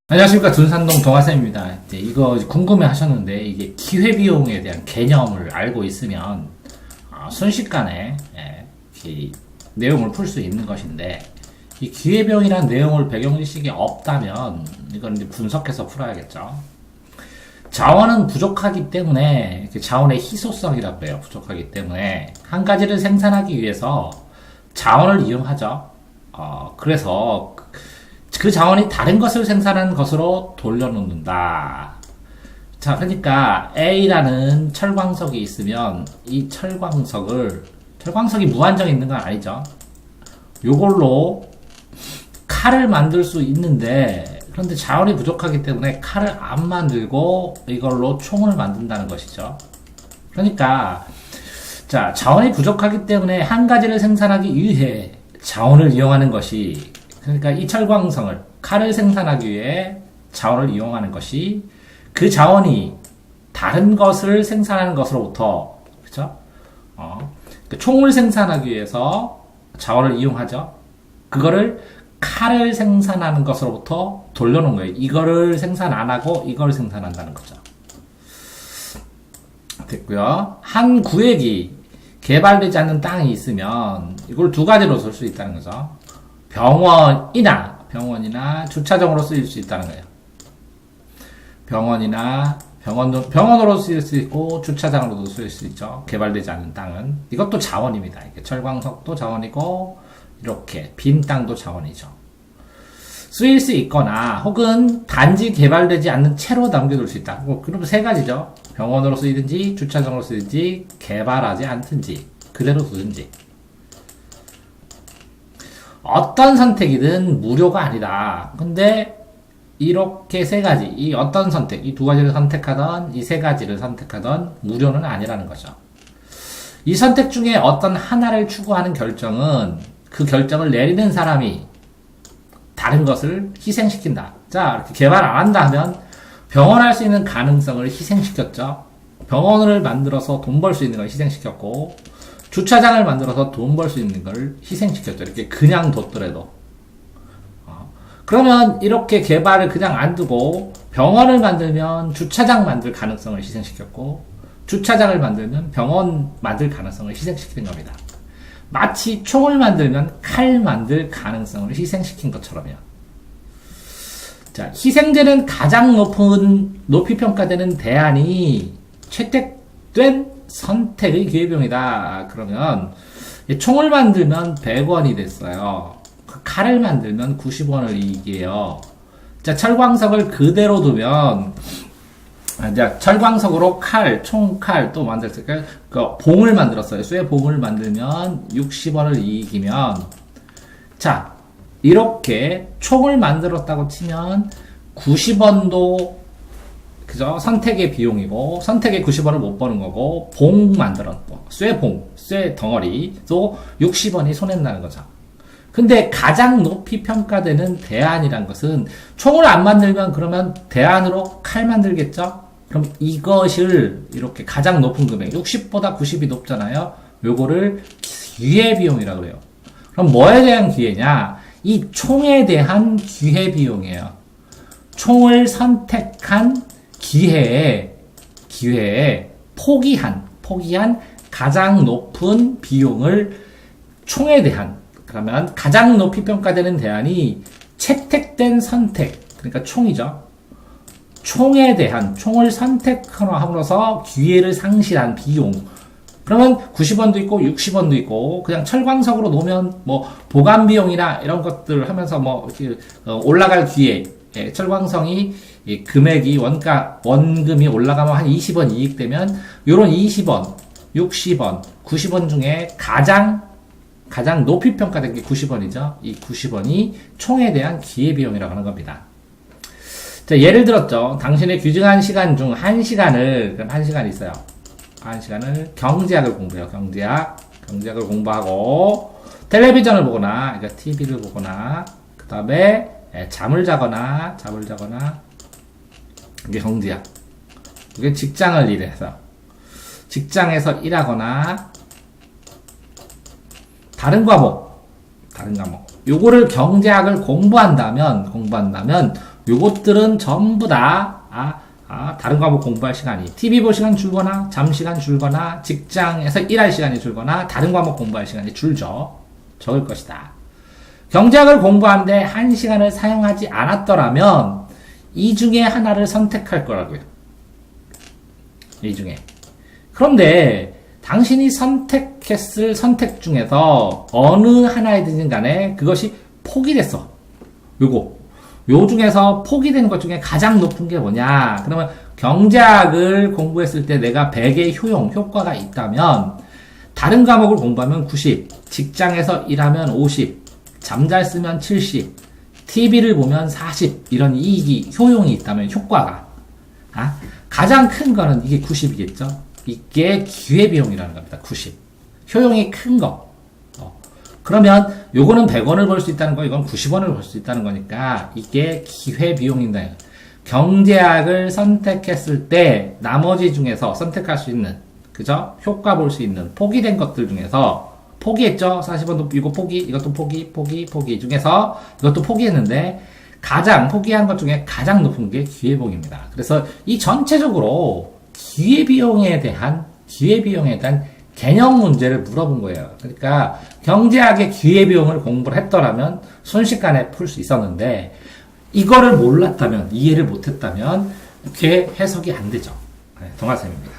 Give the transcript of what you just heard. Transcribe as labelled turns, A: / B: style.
A: 안녕하십니까. 둔산동 동아쌤입니다. 이거 궁금해 하셨는데, 이게 기회비용에 대한 개념을 알고 있으면, 순식간에, 이 내용을 풀 수 있는 것인데, 이 기회비용이라는 내용을 배경지식이 없다면, 이건 이제 분석해서 풀어야겠죠. 자원은 부족하기 때문에, 자원의 희소성이라고 해요. 부족하기 때문에, 한 가지를 생산하기 위해서 자원을 이용하죠. 그래서, 그 자원이 다른 것을 생산하는 것으로 돌려놓는다. 자, 그러니까 A라는 철광석이 있으면 이 철광석이 무한정 있는 건 아니죠. 요걸로 칼을 만들 수 있는데, 그런데 자원이 부족하기 때문에 칼을 안 만들고 이걸로 총을 만든다는 것이죠. 그러니까 자, 자원이 부족하기 때문에 한 가지를 생산하기 위해 자원을 이용하는 것이, 그러니까 이 철광석을, 칼을 생산하기 위해 자원을 이용하는 것이, 그 자원이 다른 것을 생산하는 것으로부터, 그쵸? 그 총을 생산하기 위해서 자원을 이용하죠. 그거를 칼을 생산하는 것으로부터 돌려놓은 거예요. 이거를 생산 안 하고 이걸 생산한다는 거죠. 됐고요. 한 구획이 개발되지 않는 땅이 있으면 이걸 두 가지로 쓸 수 있다는 거죠. 병원이나 주차장으로 쓰일 수 있다는 거예요. 병원으로 쓰일 수 있고 주차장으로도 쓰일 수 있죠. 개발되지 않는 땅은. 이것도 자원입니다. 이게 철광석도 자원이고 이렇게 빈 땅도 자원이죠. 쓰일 수 있거나 혹은 단지 개발되지 않는 채로 남겨둘 수 있다. 그럼 세 가지죠. 병원으로 쓰이든지 주차장으로 쓰이든지 개발하지 않든지 그대로 두든지. 어떤 선택이든 무료가 아니다. 근데 이렇게 세 가지, 이 어떤 선택, 이 두 가지를 선택하던, 이 세 가지를 선택하던 무료는 아니라는 거죠. 이 선택 중에 어떤 하나를 추구하는 결정은 그 결정을 내리는 사람이 다른 것을 희생시킨다. 자, 이렇게 개발 안 한다 하면 병원할 수 있는 가능성을 희생시켰죠. 병원을 만들어서 돈 벌 수 있는 걸 희생시켰고, 주차장을 만들어서 돈 벌 수 있는 걸 희생시켰죠. 이렇게 그냥 뒀더라도. 그러면 이렇게 개발을 그냥 안 두고 병원을 만들면 주차장 만들 가능성을 희생시켰고, 주차장을 만들면 병원 만들 가능성을 희생시키는 겁니다. 마치 총을 만들면 칼 만들 가능성을 희생시킨 것처럼요. 자, 희생되는 가장 높이 평가되는 대안이 채택된 선택의 기회비용이다. 그러면 총을 만들면 100원이 됐어요. 그 칼을 만들면 90원을 이익이에요. 자, 철광석을 그대로 두면, 자, 철광석으로 총칼 또 만들었을까요? 그 봉을 만들었어요. 쇠 봉을 만들면 60원을 이익이면, 자, 이렇게 총을 만들었다고 치면 90원도 그죠? 선택의 비용이고, 선택의 90원을 못 버는 거고, 봉 만들었고, 쇠 덩어리도 60원이 손해난다는 거죠. 근데 가장 높이 평가되는 대안이란 것은, 총을 안 만들면 그러면 대안으로 칼 만들겠죠? 그럼 이것을 이렇게 가장 높은 금액, 60보다 90이 높잖아요? 요거를 기회비용이라고 그래요. 그럼 뭐에 대한 기회냐? 이 총에 대한 기회비용이에요. 총을 선택한 기회에 포기한 가장 높은 비용을 총에 대한, 그러면 가장 높이 평가되는 대안이 채택된 선택, 그러니까 총이죠. 총에 대한, 총을 선택함으로써 기회를 상실한 비용. 그러면 90원도 있고 60원도 있고, 그냥 철광석으로 놓으면 뭐 보관 비용이나 이런 것들 하면서 뭐 올라갈 기회, 철광석이 금액이 원금이 올라가면 한 20원 이익되면, 요런 20원, 60원, 90원 중에 가장 높이 평가된 게 90원이죠. 이 90원이 총에 대한 기회비용이라고 하는 겁니다. 자, 예를 들었죠. 당신의 규정한 시간 중 1시간을, 그럼 1시간이 있어요. 1시간을 경제학을 공부해요. 경제학을 공부하고, 텔레비전을 보거나, 그러니까 TV를 보거나, 그 다음에 잠을 자거나, 이게 경제학. 이게 직장을 일해서, 직장에서 일하거나, 다른 과목. 요거를 경제학을 공부한다면 요것들은 전부 다 다른 과목 공부할 시간이 TV 볼 시간 줄거나 잠시간 줄거나 직장에서 일할 시간이 줄거나 다른 과목 공부할 시간이 적을 것이다. 경제학을 공부하는데 1시간을 사용하지 않았더라면 이 중에 하나를 선택할 거라고요. 이 중에. 그런데 당신이 선택했을 선택 중에서 어느 하나이든 간에 그것이 포기됐어. 요 중에서 포기된 것 중에 가장 높은 게 뭐냐? 그러면 경제학을 공부했을 때 내가 100의 효과가 있다면 다른 과목을 공부하면 90, 직장에서 일하면 50, 잠 잘 쓰면 70, TV를 보면 40 이런 효용이 있다면 효과가 가장 큰 거는 이게 90이겠죠? 이게 기회비용이라는 겁니다. 90. 효용이 큰 거. 그러면 요거는 100원을 벌 수 있다는 거, 이건 90원을 벌 수 있다는 거니까 이게 기회비용인다. 경제학을 선택했을 때 나머지 중에서 선택할 수 있는, 그죠? 효과 볼 수 있는 포기된 것들 중에서 포기했죠? 40원도 이거 포기, 이것도 포기 중에서 이것도 포기했는데 가장 포기한 것 중에 가장 높은 게 기회비용입니다. 그래서 이 전체적으로 기회비용에 대한 개념 문제를 물어본 거예요. 그러니까 경제학의 기회비용을 공부를 했더라면 순식간에 풀 수 있었는데 이거를 몰랐다면, 이해를 못했다면 이렇게 해석이 안 되죠. 동아쌤입니다.